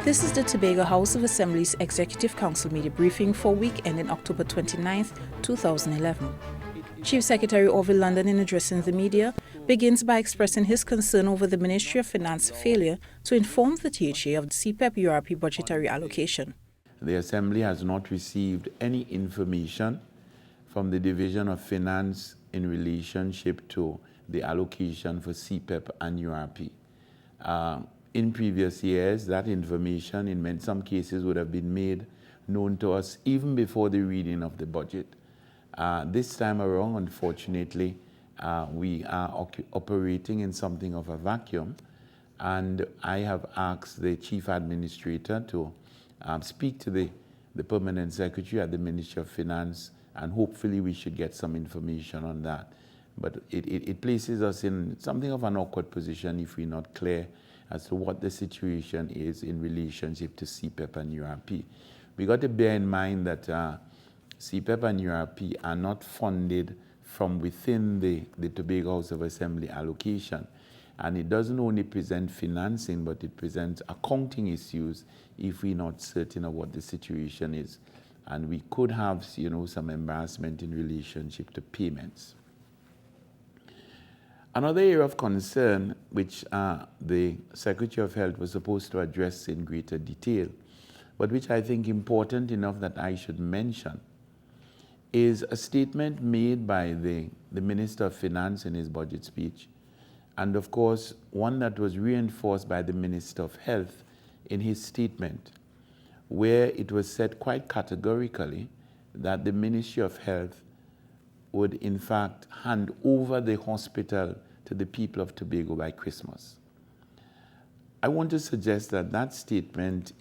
This is the Tobago House of Assembly's Executive Council media briefing for week ending October 29, 2011. Chief Secretary Orville London, in addressing the media, begins by expressing his concern over the Ministry of Finance failure to inform the THA of the CPEP-URP budgetary allocation. The Assembly has not received any information from the Division of Finance in relationship to the allocation for CPEP and URP. In previous years, that information in some cases would have been made known to us even before the reading of the budget. This time around, unfortunately, we are operating in something of a vacuum, and I have asked the Chief Administrator to speak to the Permanent Secretary at the Ministry of Finance, and hopefully we should get some information on that. But it places us in something of an awkward position if we're not clear as to what the situation is in relationship to CPEP and URP. We got to bear in mind that CPEP and URP are not funded from within the Tobago House of Assembly allocation. And it doesn't only present financing, but it presents accounting issues if we're not certain of what the situation is. And we could have, some embarrassment in relationship to payments. Another area of concern, which the Secretary of Health was supposed to address in greater detail, but which I think important enough that I should mention, is a statement made by the Minister of Finance in his budget speech, and of course, one that was reinforced by the Minister of Health in his statement, where it was said quite categorically that the Ministry of Health would in fact hand over the hospital to the people of Tobago by Christmas. I want to suggest that that statement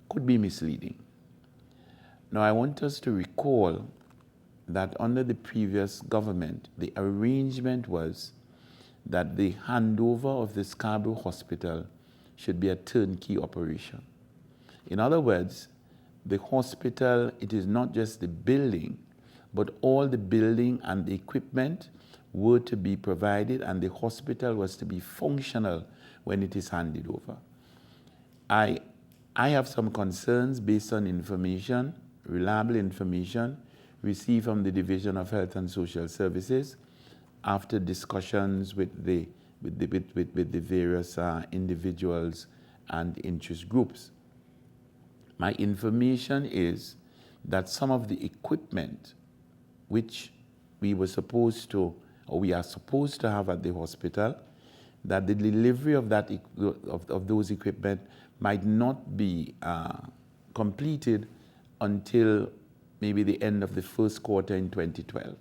could be misleading. Now, I want us to recall that under the previous government, the arrangement was that the handover of the Scarborough Hospital should be a turnkey operation. In other words, the hospital, it is not just the building, but all the building and the equipment were to be provided, and the hospital was to be functional when it is handed over. I have some concerns based on information, reliable information, received from the Division of Health and Social Services after discussions with the various individuals and interest groups. My information is that some of the equipment which we are supposed to have at the hospital, that the delivery of those equipment might not be completed until maybe the end of the first quarter in 2012.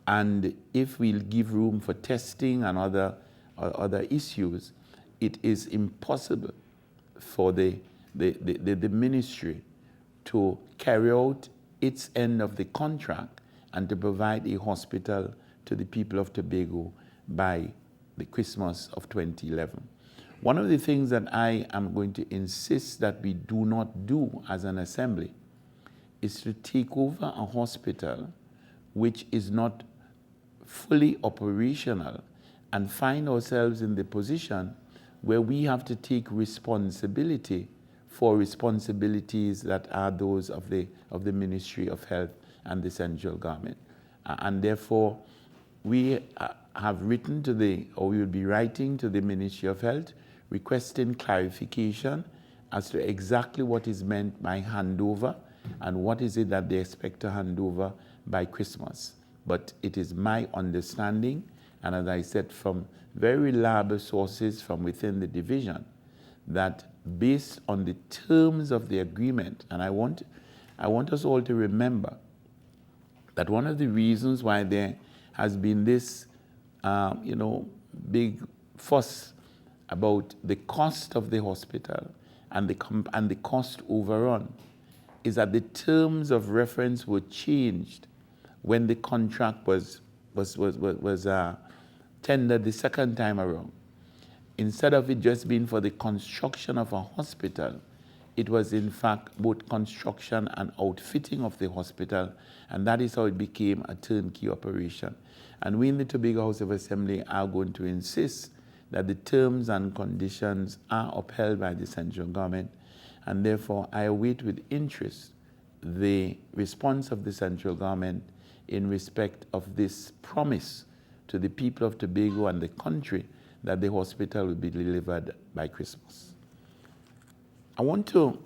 And if we'll give room for testing and other issues, it is impossible for the ministry to carry out its end of the contract and to provide a hospital to the people of Tobago by the Christmas of 2011. One of the things that I am going to insist that we do not do as an assembly is to take over a hospital which is not fully operational and find ourselves in the position where we have to take responsibility for responsibilities that are those of the Ministry of Health and the central government. And therefore, we have written we will be writing to the Ministry of Health requesting clarification as to exactly what is meant by handover and what is it that they expect to hand over by Christmas. But it is my understanding, and as I said, from very reliable sources from within the division, that based on the terms of the agreement, and I want us all to remember that one of the reasons why there has been this, big fuss about the cost of the hospital and the cost overrun is that the terms of reference were changed when the contract was tendered the second time around. Instead of it just being for the construction of a hospital, it was in fact both construction and outfitting of the hospital, and that is how it became a turnkey operation. And we in the Tobago House of Assembly are going to insist that the terms and conditions are upheld by the central government, and therefore I await with interest the response of the central government in respect of this promise to the people of Tobago and the country that the hospital will be delivered by Christmas. I want to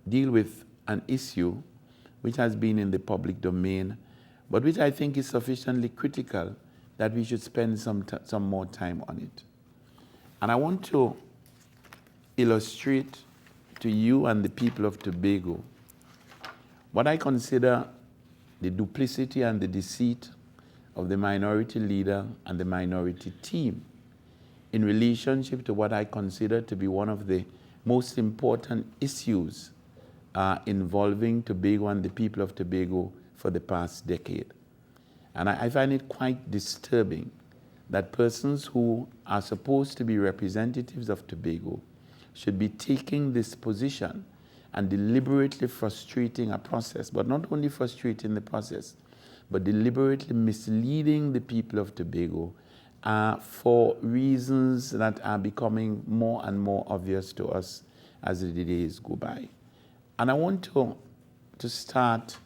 deal with an issue which has been in the public domain, but which I think is sufficiently critical that we should spend some more time on it. And I want to illustrate to you and the people of Tobago what I consider the duplicity and the deceit of the minority leader and the minority team in relationship to what I consider to be one of the most important issues involving Tobago and the people of Tobago for the past decade. And I find it quite disturbing that persons who are supposed to be representatives of Tobago should be taking this position and deliberately frustrating a process, but not only frustrating the process, but deliberately misleading the people of Tobago for reasons that are becoming more and more obvious to us as the days go by. And I want to start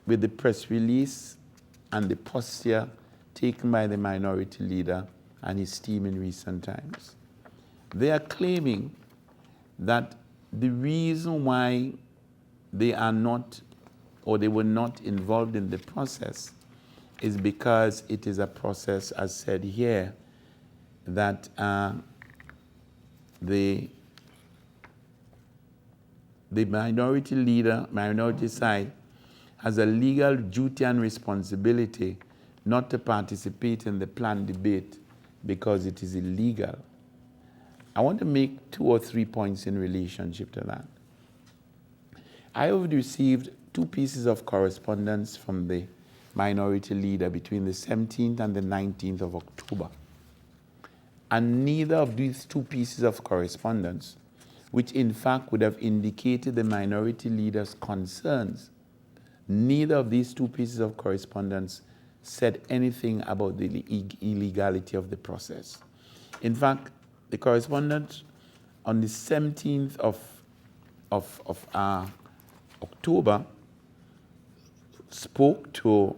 with the press release and the posture taken by the minority leader and his team in recent times. They are claiming that the reason why they are not, or they were not involved in the process, is because it is a process, as said here, that the minority leader, minority side, has a legal duty and responsibility not to participate in the planned debate because it is illegal. I want to make 2 or 3 points in relationship to that. I have received 2 pieces of correspondence from the minority leader between the 17th and the 19th of October. And neither of these 2 pieces of correspondence, which in fact would have indicated the minority leader's concerns, neither of these 2 pieces of correspondence said anything about the illegality of the process. In fact, the correspondence on the 17th of October spoke to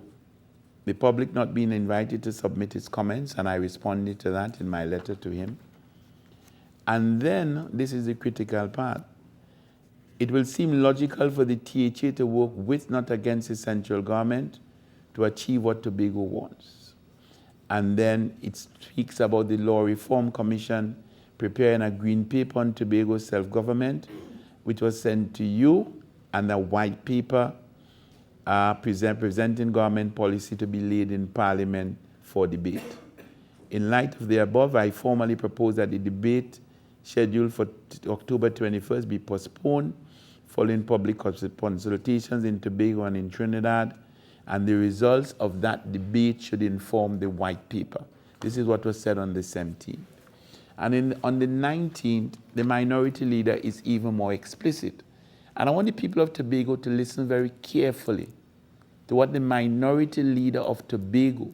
the public not being invited to submit its comments, and I responded to that in my letter to him. And then, this is the critical part, it will seem logical for the THA to work with, not against, the central government to achieve what Tobago wants. And then it speaks about the Law Reform Commission preparing a green paper on Tobago self-government, which was sent to you, and a white paper presenting government policy to be laid in Parliament for debate. In light of the above, I formally propose that the debate scheduled for October 21st be postponed following public consultations in Tobago and in Trinidad, and the results of that debate should inform the white paper. This is what was said on the 17th. And on the 19th, the minority leader is even more explicit. And I want the people of Tobago to listen very carefully to what the minority leader of Tobago,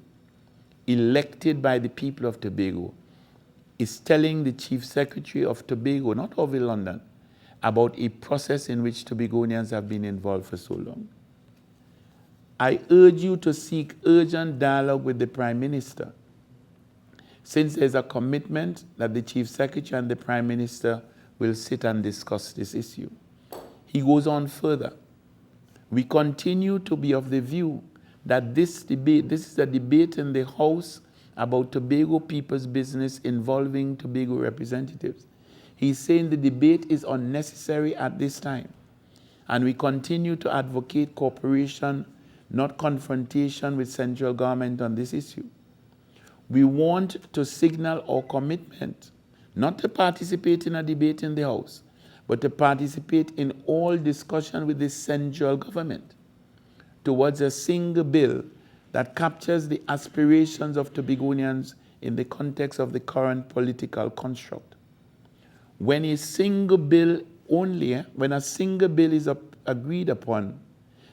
elected by the people of Tobago, is telling the Chief Secretary of Tobago, not OVIL London, about a process in which Tobagonians have been involved for so long. I urge you to seek urgent dialogue with the Prime Minister, since there's a commitment that the Chief Secretary and the Prime Minister will sit and discuss this issue. He goes on further. We continue to be of the view that this is a debate in the House about Tobago people's business involving Tobago representatives. He's saying the debate is unnecessary at this time. And we continue to advocate cooperation, not confrontation with central government on this issue. We want to signal our commitment not to participate in a debate in the House, but to participate in all discussion with the central government towards a single bill that captures the aspirations of Tobagonians in the context of the current political construct. When a single bill is agreed upon,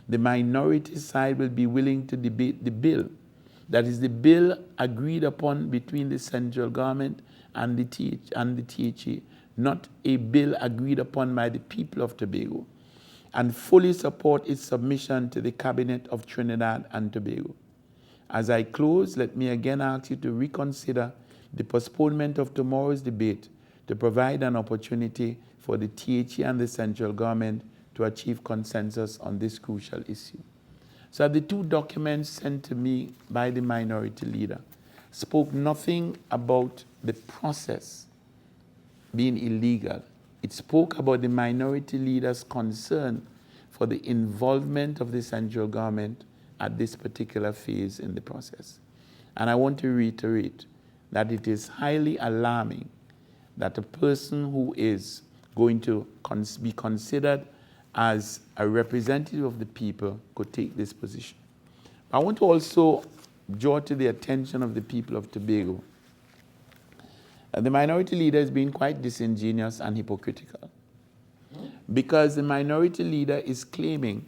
the minority side will be willing to debate the bill, That is the bill agreed upon between the central government and the THA, not a bill agreed upon by the people of Tobago, and fully support its submission to the Cabinet of Trinidad and Tobago. As I close, let me again ask you to reconsider the postponement of tomorrow's debate to provide an opportunity for the THA and the central government to achieve consensus on this crucial issue. So the two documents sent to me by the minority leader spoke nothing about the process being illegal. It spoke about the minority leader's concern for the involvement of the central government at this particular phase in the process. And I want to reiterate that it is highly alarming that a person who is going to be considered as a representative of the people could take this position. I want to also draw to the attention of the people of Tobago. The minority leader is being quite disingenuous and hypocritical, because the minority leader is claiming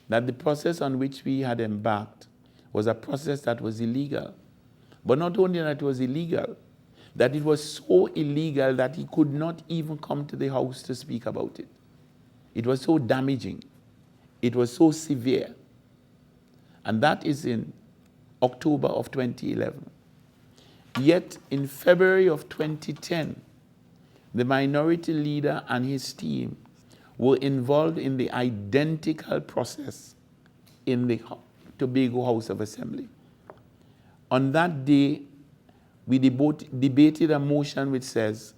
that the process on which we had embarked was a process that was illegal. But not only that it was illegal, that it was so illegal that he could not even come to the House to speak about it. It was so damaging. It was so severe. And that is in October of 2011. Yet in February of 2010, the minority leader and his team were involved in the identical process in the Tobago House of Assembly. On that day, we debated a motion which says,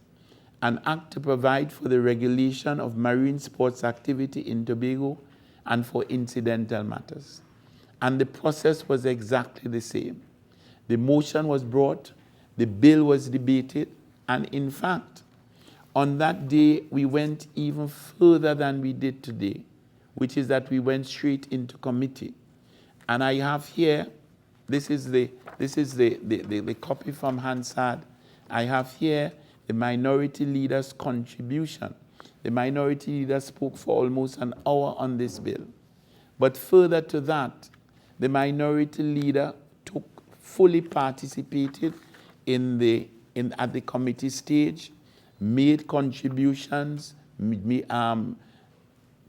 an act to provide for the regulation of marine sports activity in Tobago and for incidental matters. And the process was exactly the same. The motion was brought, the bill was debated, and in fact, on that day, we went even further than we did today, which is that we went straight into committee. And I have here, this is the copy from Hansard. I have here the minority leader's contribution. The minority leader spoke for almost an hour on this bill. But further to that, the minority leader fully participated at the committee stage, made contributions,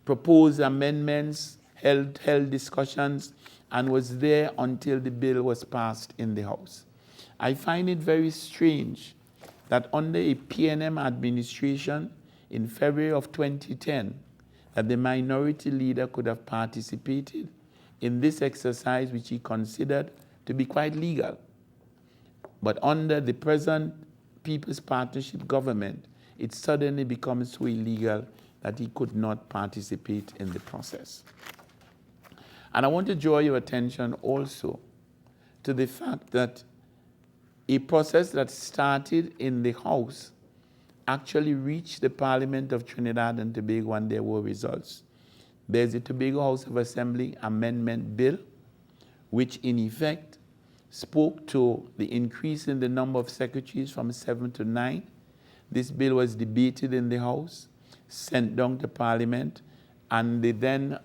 proposed amendments, held discussions, and was there until the bill was passed in the House. I find it very strange that under a PNM administration in February of 2010, that the minority leader could have participated in this exercise, which he considered to be quite legal. But under the present People's Partnership government, it suddenly becomes so illegal that he could not participate in the process. And I want to draw your attention also to the fact that a process that started in the House actually reached the Parliament of Trinidad and Tobago, and there were results. There's the Tobago House of Assembly Amendment Bill, which in effect spoke to the increase in the number of secretaries from 7 to 9. This bill was debated in the House, sent down to Parliament, and the then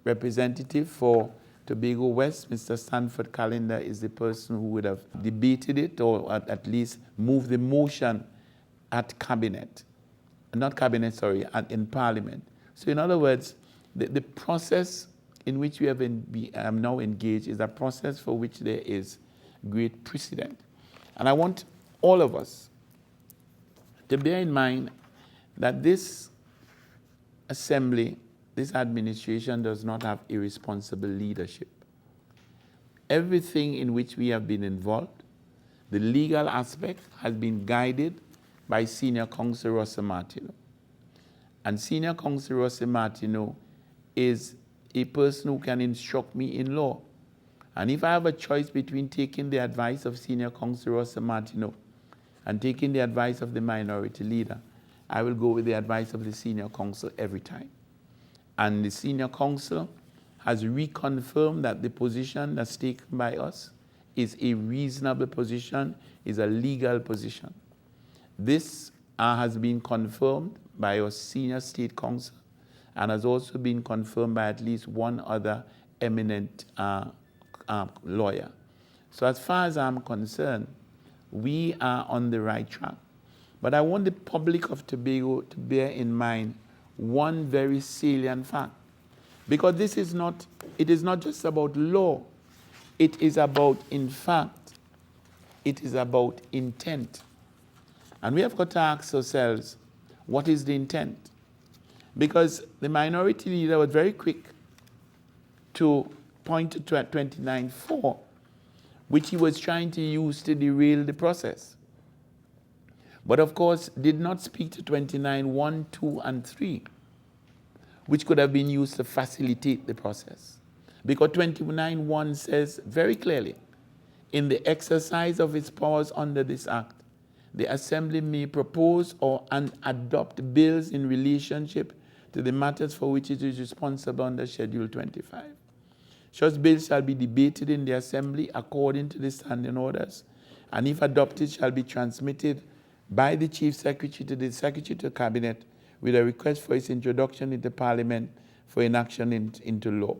representative for Tobago West, Mr. Sanford Calendar, is the person who would have debated it, or at least moved the motion at Cabinet. Not Cabinet, sorry, in Parliament. So in other words, the process in which we have now engaged is a process for which there is great precedent. And I want all of us to bear in mind that this assembly, this administration does not have irresponsible leadership. Everything in which we have been involved, the legal aspect, has been guided by Senior Counsel Rosser Martineau. And Senior Counsel Rosser Martineau is a person who can instruct me in law. And if I have a choice between taking the advice of Senior Counsel Rosser Martineau and taking the advice of the minority leader, I will go with the advice of the Senior Counsel every time. And the Senior Counsel has reconfirmed that the position that's taken by us is a reasonable position, is a legal position. This has been confirmed by our senior state counsel and has also been confirmed by at least one other eminent lawyer. So as far as I'm concerned, we are on the right track. But I want the public of Tobago to bear in mind one very salient fact. Because it is not just about law. It is about, in fact, it is about intent. And we have got to ask ourselves, what is the intent? Because the minority leader was very quick to point to 29.4, which he was trying to use to derail the process. But of course, did not speak to 29.1, 2, and 3, which could have been used to facilitate the process. Because 29.1 says very clearly, in the exercise of its powers under this Act, the Assembly may propose and adopt bills in relationship to the matters for which it is responsible under Schedule 25. Such bills shall be debated in the Assembly according to the standing orders, and if adopted, shall be transmitted by the Chief Secretary to the Secretary to the Cabinet with a request for its introduction into Parliament for enaction into law.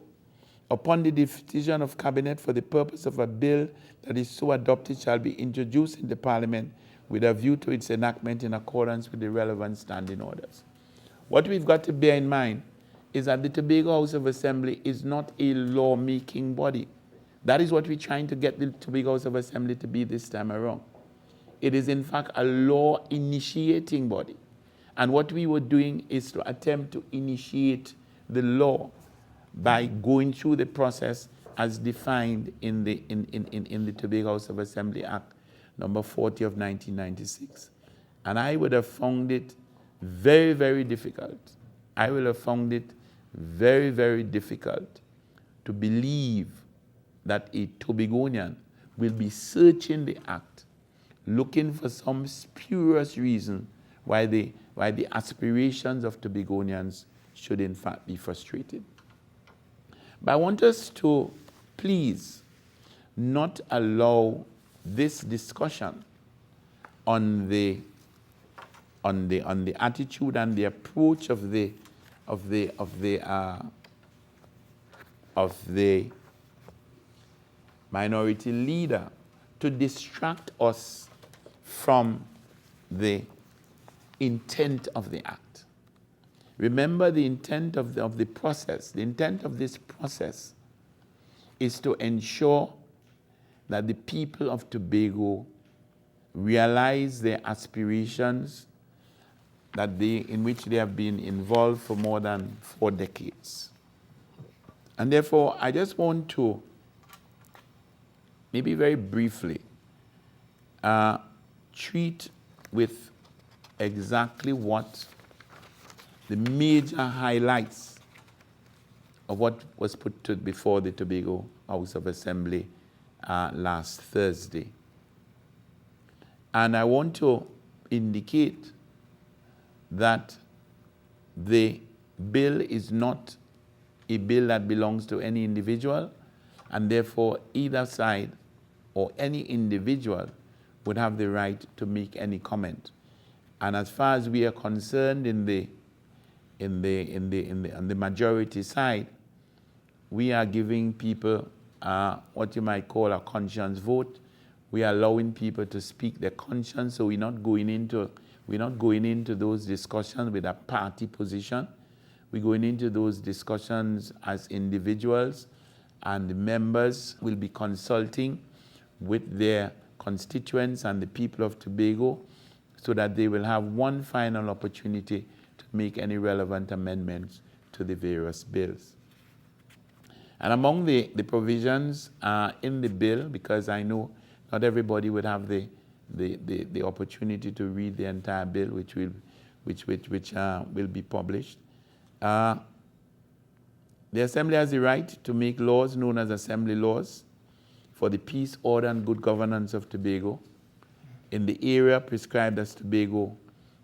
Upon the decision of Cabinet for the purpose of a bill that is so adopted shall be introduced into Parliament with a view to its enactment in accordance with the relevant standing orders. What we've got to bear in mind is that the Tobago House of Assembly is not a law-making body. That is what we're trying to get the Tobago House of Assembly to be this time around. It is in fact a law-initiating body. And what we were doing is to attempt to initiate the law by going through the process as defined in the Tobago House of Assembly Act number 40 of 1996. And I would have found it very, very difficult. I will have found it very, very difficult to believe that a Tobagonian will be searching the Act, looking for some spurious reason why the aspirations of Tobagonians should in fact be frustrated. But I want us to please not allow this discussion on the attitude and the approach of the minority leader to distract us from the intent of the Act. Remember, the intent of the process, the intent of this process is to ensure that the people of Tobago realize their aspirations in which they have been involved for more than 4 decades. And therefore, I just want to, maybe very briefly, treat with exactly what the major highlights of what was put before the Tobago House of Assembly last Thursday. And I want to indicate that the bill is not a bill that belongs to any individual, and therefore either side or any individual would have the right to make any comment. And as far as we are concerned on the majority side, we are giving people what you might call a conscience vote. We are allowing people to speak their conscience, so we're not going into those discussions with a party position. We're going into those discussions as individuals, and the members will be consulting with their constituents and the people of Tobago so that they will have one final opportunity to make any relevant amendments to the various bills. And among the provisions in the bill, because I know not everybody would have the opportunity to read the entire bill, which will be published. The Assembly has the right to make laws known as Assembly laws for the peace, order, and good governance of Tobago in the area prescribed as Tobago,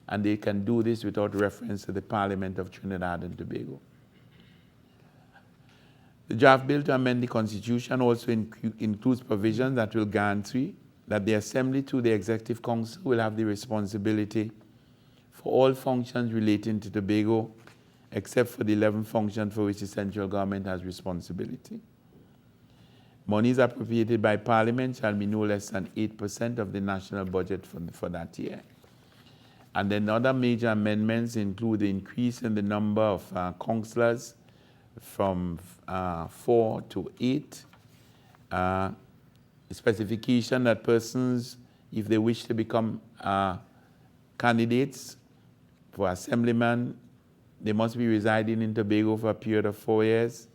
and they can do this without reference to the Parliament of Trinidad and Tobago. The draft bill to amend the Constitution also includes provisions that will guarantee that the Assembly through the Executive Council will have the responsibility for all functions relating to Tobago, except for the 11 functions for which the central government has responsibility. Monies appropriated by Parliament shall be no less than 8% of the national budget for that year. And then other major amendments include the increase in the number of councillors from 4 to 8, specification that persons, if they wish to become candidates for assemblyman, they must be residing in Tobago for a period of 4 years.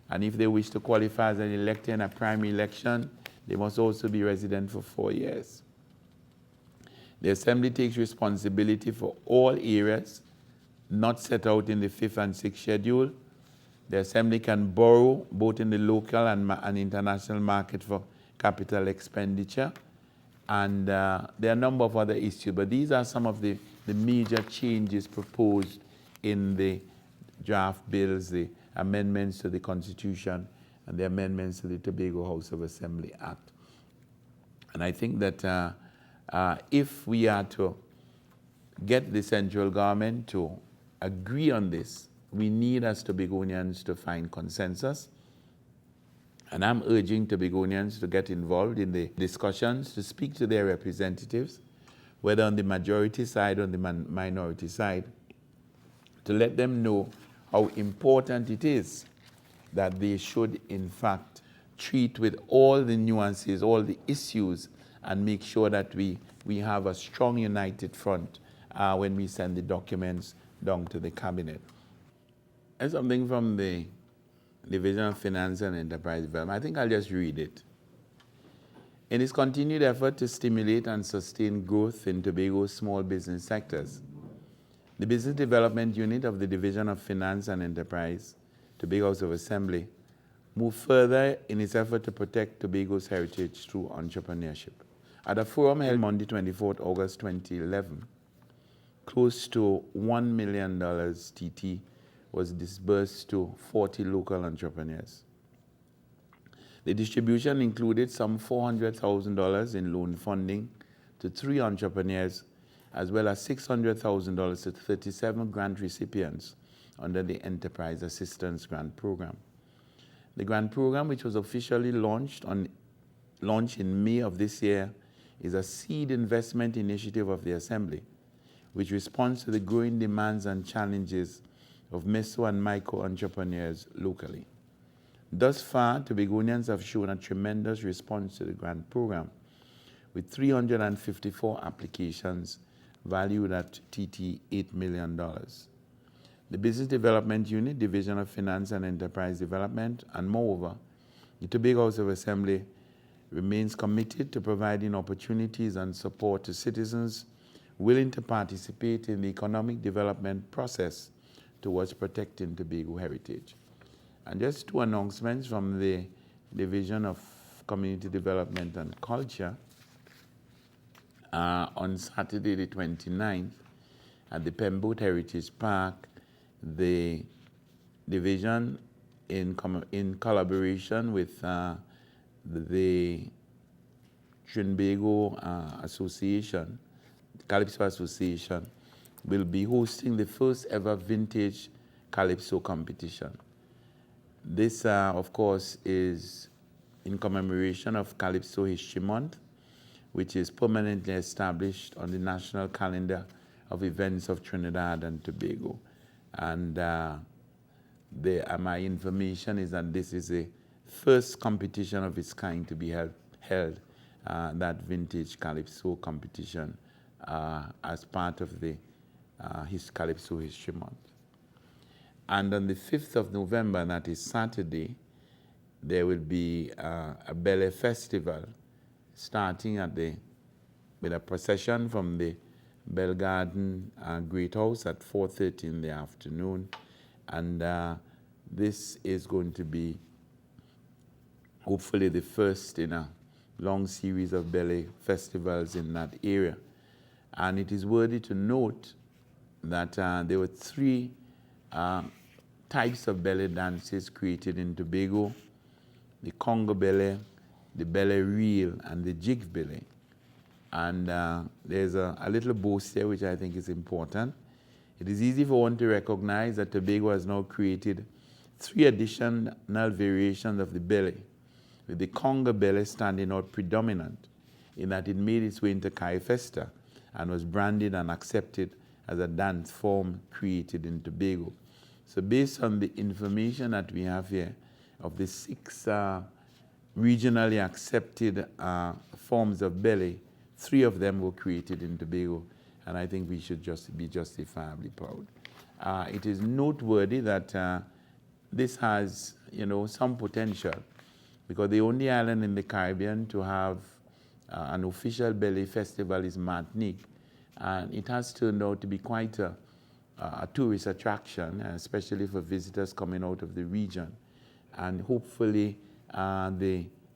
And if they wish to qualify as an elector in a primary election, they must also be resident for 4 years. The Assembly takes responsibility for all areas not set out in the 5th and 6th schedule. The Assembly can borrow both in the local and international market for capital expenditure. And there are a number of other issues, but these are some of the major changes proposed in the draft bills, the amendments to the Constitution and the amendments to the Tobago House of Assembly Act. And I think that if we are to get the central government to agree on this, we need as Tobagonians to find consensus. And I'm urging Tobagonians to get involved in the discussions, to speak to their representatives, whether on the majority side or on the minority side, to let them know how important it is that they should, in fact, treat with all the nuances, all the issues, and make sure that we have a strong united front when we send the documents down to the cabinet. And something from the Division of Finance and Enterprise Development. I think I'll just read it. In its continued effort to stimulate and sustain growth in Tobago's small business sectors, the Business Development Unit of the Division of Finance and Enterprise, Tobago House of Assembly, moved further in its effort to protect Tobago's heritage through entrepreneurship. At a forum held Monday, 24th August 2011, close to $1 million TT was disbursed to 40 local entrepreneurs. The distribution included some $400,000 in loan funding to 3 entrepreneurs, as well as $600,000 to 37 grant recipients under the Enterprise Assistance Grant Program. The grant program, which was officially launched in May of this year, is a seed investment initiative of the Assembly, which responds to the growing demands and challenges of meso and micro entrepreneurs locally. Thus far, Tobagonians have shown a tremendous response to the grant program, with 354 applications valued at TT $8 million. The Business Development Unit, Division of Finance and Enterprise Development, and moreover, the Tobago House of Assembly remains committed to providing opportunities and support to citizens willing to participate in the economic development process towards protecting Tobago heritage. And just 2 announcements from the Division of Community Development and Culture. On Saturday the 29th at the Pembote Heritage Park, the division in collaboration with the Trinbago Association, Calypso Association, will be hosting the first ever vintage Calypso competition. This, of course, is in commemoration of Calypso History Month, which is permanently established on the national calendar of events of Trinidad and Tobago. And my information is that this is the first competition of its kind to be held that vintage Calypso competition as part of the Calypso History Month. And on the 5th of November, that is Saturday, there will be a Bele Festival starting with a procession from the Bell Garden Great House at 4:30 in the afternoon. And this is going to be hopefully the first in a long series of Bele festivals in that area. And it is worthy to note that there were 3 types of Bele dances created in Tobago: the Congo Bele, the Bele Reel, and the Jig Bele. And there's a little boast here which I think is important. It is easy for one to recognize that Tobago has now created 3 additional variations of the Bele, with the conga belly standing out predominant in that it made its way into Kai Festa and was branded and accepted as a dance form created in Tobago. So based on the information that we have here of the 6 regionally accepted forms of belly, 3 of them were created in Tobago, and I think we should just be justifiably proud. It is noteworthy that this has, some potential, because the only island in the Caribbean to have an official belly festival is Martinique, and it has turned out to be quite a tourist attraction, especially for visitors coming out of the region. And hopefully,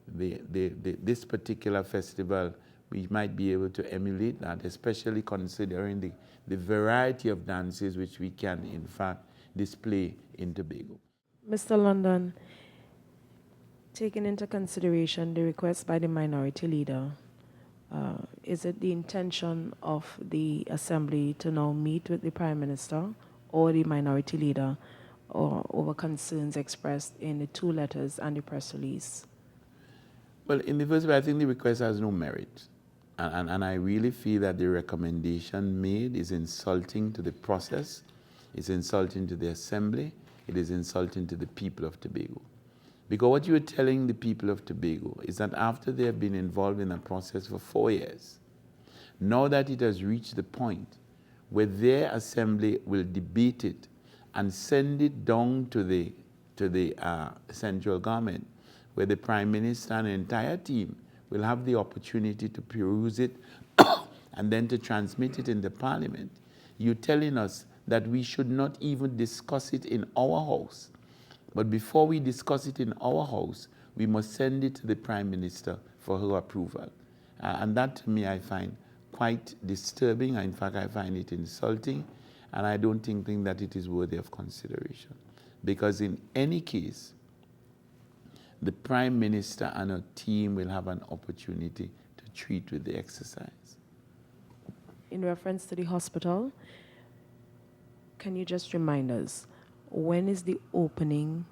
this particular festival, we might be able to emulate that, especially considering the variety of dances which we can, in fact, display in Tobago. Mr. London, taking into consideration the request by the minority leader, is it the intention of the Assembly to now meet with the Prime Minister or the minority leader over concerns expressed in the 2 letters and the press release? Well, in the first place, I think the request has no merit. And I really feel that the recommendation made is insulting to the process, it's insulting to the Assembly, it is insulting to the people of Tobago. Because what you are telling the people of Tobago is that after they have been involved in a process for 4 years, now that it has reached the point where their Assembly will debate it and send it down to the central government, where the Prime Minister and the entire team will have the opportunity to peruse it and then to transmit it in the Parliament. You're telling us that we should not even discuss it in our house. But before we discuss it in our house, we must send it to the Prime Minister for her approval. And that, to me, I find quite disturbing. In fact, I find it insulting. And I don't think that it is worthy of consideration. Because in any case, the Prime Minister and her team will have an opportunity to treat with the exercise. In reference to the hospital, can you just remind us, when is the opening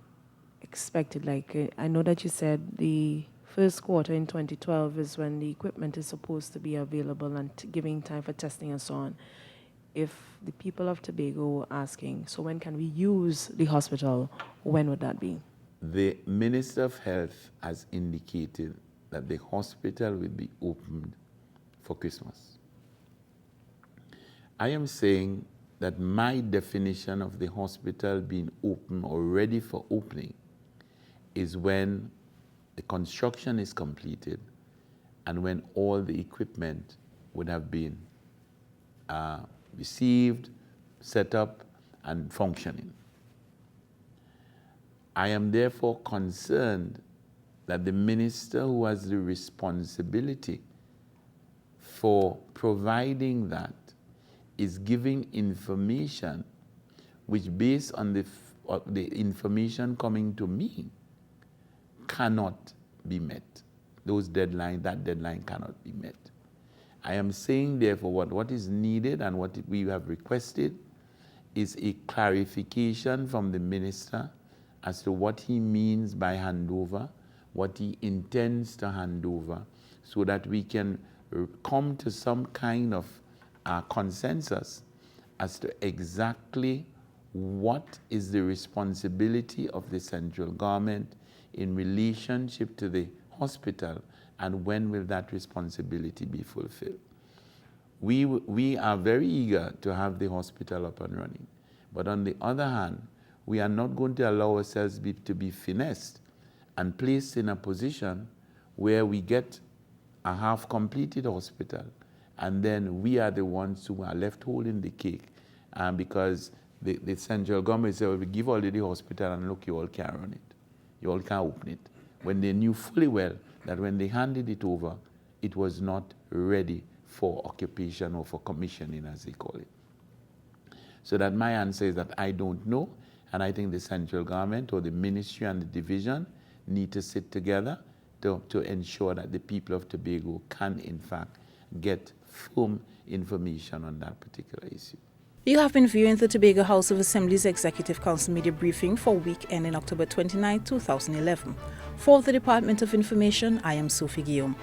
expected? Like, I know that you said the first quarter in 2012 is when the equipment is supposed to be available and giving time for testing and so on. If the people of Tobago were asking, so when can we use the hospital, when would that be? The Minister of Health has indicated that the hospital will be opened for Christmas. I am saying that my definition of the hospital being open or ready for opening is when the construction is completed and when all the equipment would have been received, set up, and functioning. I am therefore concerned that the minister who has the responsibility for providing that is giving information which, based on the information coming to me, cannot be met. That deadline cannot be met. I am saying, therefore, what is needed and what we have requested is a clarification from the minister as to what he means by handover, what he intends to hand over, so that we can come to some kind of consensus as to exactly what is the responsibility of the central government in relationship to the hospital, and when will that responsibility be fulfilled. We are very eager to have the hospital up and running, but on the other hand, we are not going to allow ourselves to be finessed and placed in a position where we get a half-completed hospital, and then we are the ones who are left holding the cake, because the central government said, well, we give already the hospital, and look, you all can't run it. You all can't open it. When they knew fully well that when they handed it over, it was not ready for occupation or for commissioning, as they call it. So that my answer is that I don't know, and I think the central government or the ministry and the division need to sit together to ensure that the people of Tobago can, in fact, get firm information on that particular issue. You have been viewing the Tobago House of Assembly's Executive Council Media Briefing for week ending October 29, 2011. For the Department of Information, I am Sophie Guillaume.